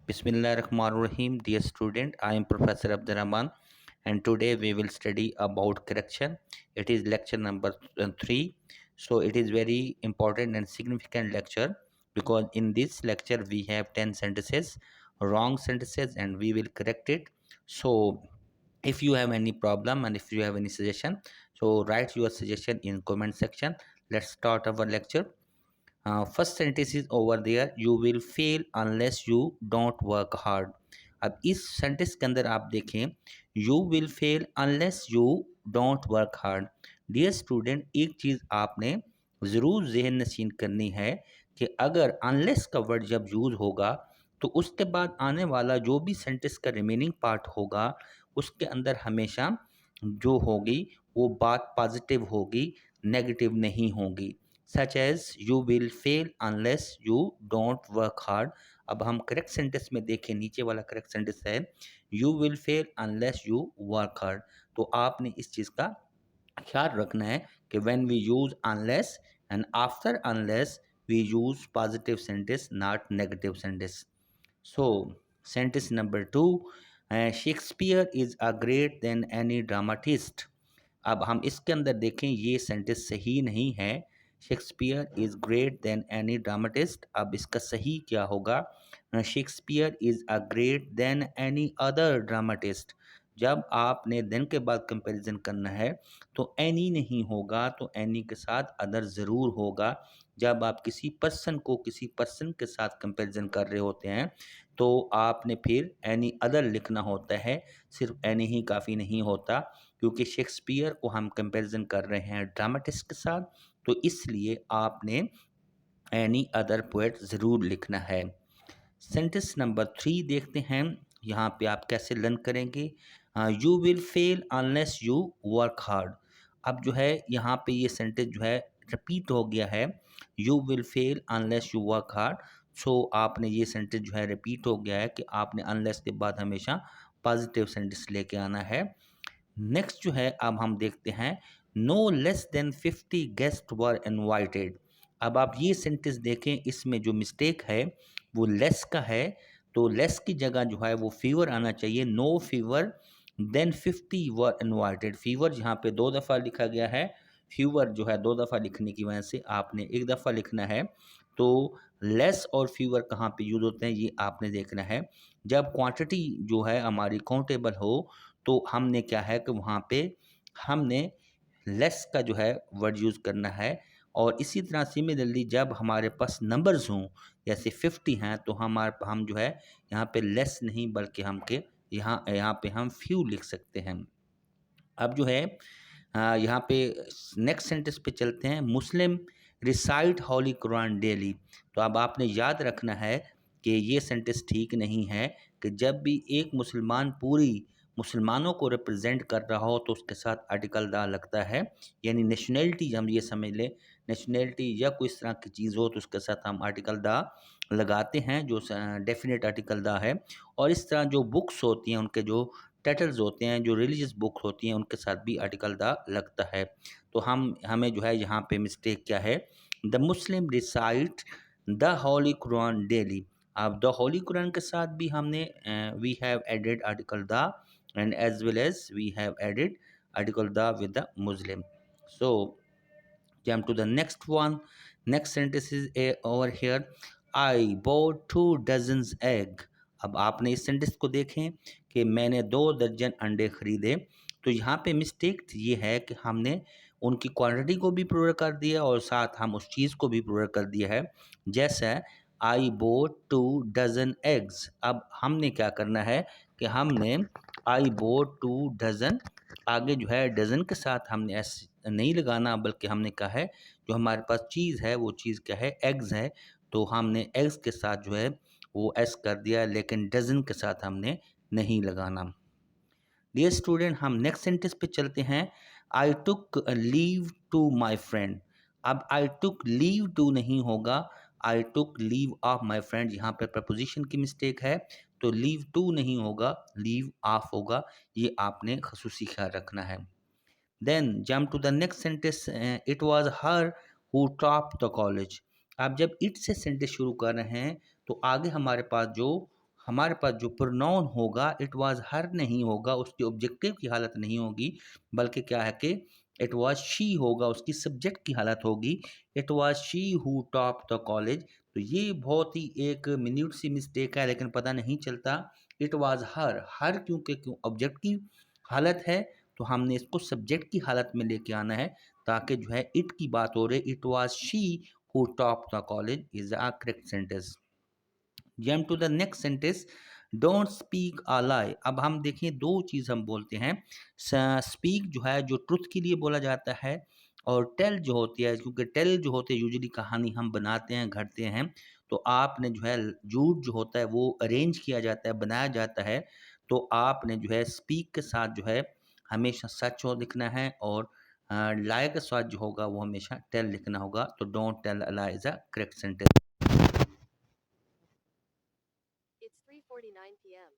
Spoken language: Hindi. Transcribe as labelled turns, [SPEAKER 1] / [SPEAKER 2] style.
[SPEAKER 1] Bismillahirrahmanirrahim. Dear student, I am Professor Abdurrahman and today we will study about correction. It is lecture number 3. So it is very important and significant lecture because in this lecture we have 10 sentences, wrong sentences, and we will correct it. So if you have any problem and if you have any suggestion, so write your suggestion in comment section. Let's start our lecture. First sentence is over there, you will fail unless you don't work hard. अब इस सेंटेंस के अंदर आप देखें, you will fail unless you don't work hard. Dear student, एक चीज़ आपने ज़रूर जहन नशीन करनी है कि अगर अनलेस का वर्ड जब यूज़ होगा तो उसके बाद आने वाला जो भी सेंटेंस का रिमेनिंग पार्ट होगा उसके अंदर हमेशा जो होगी वो बात पॉजिटिव होगी, नेगेटिव नहीं होगी। Such as you will fail unless you don't work hard. अब हम करेक्ट सेंटेंस में देखें, नीचे वाला करेक्ट सेंटेंस है you will fail unless you work hard. तो आपने इस चीज़ का ख्याल रखना है कि when we use unless and after unless we use positive sentence, not negative sentence. So sentence number 2, Shakespeare is a great than any dramatist. अब हम इसके अंदर देखें, ये सेंटेंस सही नहीं है। Shakespeare is great than any dramatist. अब इसका सही क्या होगा? Shakespeare is a great than any other dramatist. जब आपने देन के बाद कंपैरिजन करना है तो एनी नहीं होगा, तो एनी के साथ अदर ज़रूर होगा। जब आप किसी पर्सन को किसी पर्सन के साथ कंपैरिजन कर रहे होते हैं तो आपने फिर एनी अदर लिखना होता है, सिर्फ एनी ही काफ़ी नहीं होता, क्योंकि शेक्सपियर को हम कंपैरिजन कर रहे हैं ड्रामाटिस्ट के साथ, तो इसलिए आपने एनी अदर पोएट ज़रूर लिखना है। सेंटेंस नंबर 3 देखते हैं, यहाँ पे आप कैसे लर्न करेंगे। You will fail unless you work hard. अब जो है यहाँ पे ये सेंटेंस जो है रिपीट हो गया है, you will fail unless you work hard. So आपने ये सेंटेंस जो है रिपीट हो गया है कि आपने अनलेस के बाद हमेशा पॉजिटिव सेंटेंस लेके आना है। नेक्स्ट जो है अब हम देखते हैं, no less than 50 guest were invited. अब आप ये सेंटेंस देखें, इसमें जो मिस्टेक है वो लेस का है, तो लेस की जगह जो है वो फीवर आना चाहिए। नो फीवर देन 50 वर इनवाइटेड। फीवर यहाँ पे 2 दफ़ा लिखा गया है, फीवर जो है 2 दफ़ा लिखने की वजह से आपने 1 दफ़ा लिखना है। तो लेस और फीवर कहाँ पे यूज़ होते हैं ये आपने देखना है। जब क्वांटिटी जो है हमारी काउंटेबल हो तो हमने क्या है कि वहाँ पे हमने लेस का जो है वर्ड यूज़ करना है। और इसी तरह सिमिलरली जब हमारे पास नंबर्स हों, जैसे 50 हैं, तो हम जो है यहाँ पे लेस नहीं बल्कि हम के यहाँ यहाँ पे हम फ्यू लिख सकते हैं। अब जो है यहाँ पे नेक्स्ट सेंटेंस पे चलते हैं, मुस्लिम रिसाइट होली कुरान डेली। तो अब आपने याद रखना है कि ये सेंटेंस ठीक नहीं है कि जब भी एक मुसलमान पूरी मुसलमानों को रिप्रेजेंट कर रहा हो तो उसके साथ आर्टिकल दा लगता है। यानी नेशनैलिटी हम ये समझ लें, नेशनैलिटी या कोई इस तरह की चीज़ हो तो उसके साथ हम आर्टिकल दा लगाते हैं, जो डेफिनेट आर्टिकल दा है। और इस तरह जो बुक्स होती हैं, उनके जो टाइटल्स होते हैं, जो रिलीजियस बुक होती हैं, उनके साथ भी आर्टिकल दा लगता है। तो हमें जो है यहाँ पे मिस्टेक क्या है, the Muslim recite the holy Quran daily. अब द होली कुरान के साथ भी हमने we have added article the and as well as we have added article the with the Muslim. So jump to the next one. Next sentence is over here, I bought 2 dozens egg। अब आपने इस सेंटेंस को देखें कि मैंने 2 दर्जन अंडे खरीदे। तो यहाँ पे मिस्टेक ये है कि हमने उनकी क्वांटिटी को भी प्रूव कर दिया और साथ हम उस चीज़ को भी प्रूव कर दिया है। जैसे आई बोट 2 डजन एग्स। अब हमने क्या करना है कि हमने आई बोट 2 डजन, आगे जो है डज़न के साथ हमने एस नहीं लगाना, बल्कि हमने कहा है जो हमारे पास चीज़ है वो चीज़ क्या है, एग्स है। तो हमने एग्स के साथ जो है वो एस कर दिया, लेकिन डज़न के साथ हमने नहीं लगाना। डियर स्टूडेंट, हम नेक्स्ट सेंटेंस पे चलते हैं, I took leave to my friend. अब आई टुक लीव टू नहीं होगा, I took leave of my friend. यहाँ पर प्रपोजिशन की मिस्टेक है, तो लीव टू नहीं होगा, लीव ऑफ होगा। ये आपने खसूसी ख्याल रखना है। Then jump to the next sentence, it was her who top the college. आप जब इट से सेंटेंस शुरू कर रहे हैं तो आगे हमारे पास जो हमारे पास जो प्रोनाउन होगा इट वाज हर नहीं होगा, उसकी ऑब्जेक्टिव की हालत नहीं होगी, बल्कि क्या है कि इट वाज शी होगा, उसकी सब्जेक्ट की हालत होगी। It was she who top the college. तो ये बहुत ही एक मिन्यूट सी मिस्टेक है, लेकिन पता नहीं चलता। इट वाज हर, हर क्योंकि क्यों ऑब्जेक्ट की हालत है, तो हमने इसको सब्जेक्ट की हालत में लेके आना है, ताकि जो है इट की बात हो रही। It was she who top the college is a correct sentence. Jump to the next sentence, don't speak a lie. अब हम देखें, दो चीज़ हम बोलते हैं। स्पीक जो है जो ट्रुथ के लिए बोला जाता है, और टेल जो होती है, क्योंकि टेल जो होते हैं यूजुअली कहानी हम बनाते हैं, घड़ते हैं। तो आपने जो है झूठ जो होता है वो अरेंज किया जाता है, बनाया जाता है। तो आपने जो है स्पीक के साथ जो है हमेशा सच हो लिखना है, और लाई के साथ जो होगा वो हमेशा टेल लिखना होगा। तो don't tell a lie is a correct sentence.
[SPEAKER 2] It's 3:49 p.m.